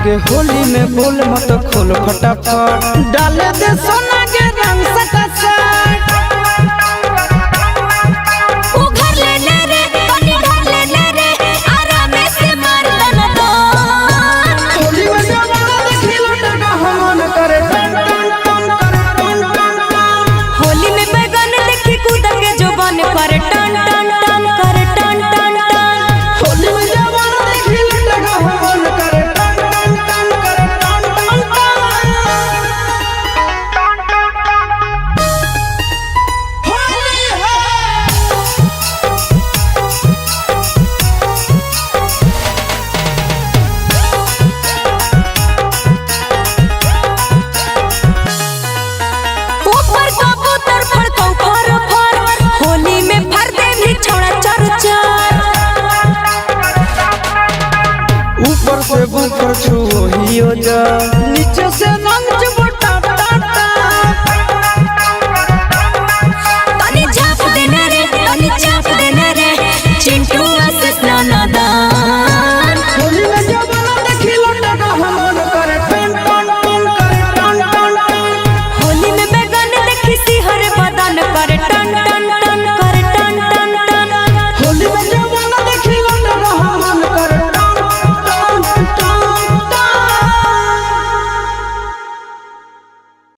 के होली में बोल मत खोल फटाफट डाले दे सोना के रंग सटासट ओ घर ले ले रे कनी ढाल ले ले रे आराम से मार दन दो होली में जवाना देखी लटका हमन करे टन टन टन करे टन टन होली में बैगन देखी कूद के जुबान पर टन टन टन करे टन टन टन होली में जवाना देखी लटका हमन करे टन टन टन करे टन टन टन होली ऊपर कबूतर फड़कौ फर फर होली में फर दे भी छोड़ा चर चर ऊपर से ऊपर छुओ हियो जा नीचे से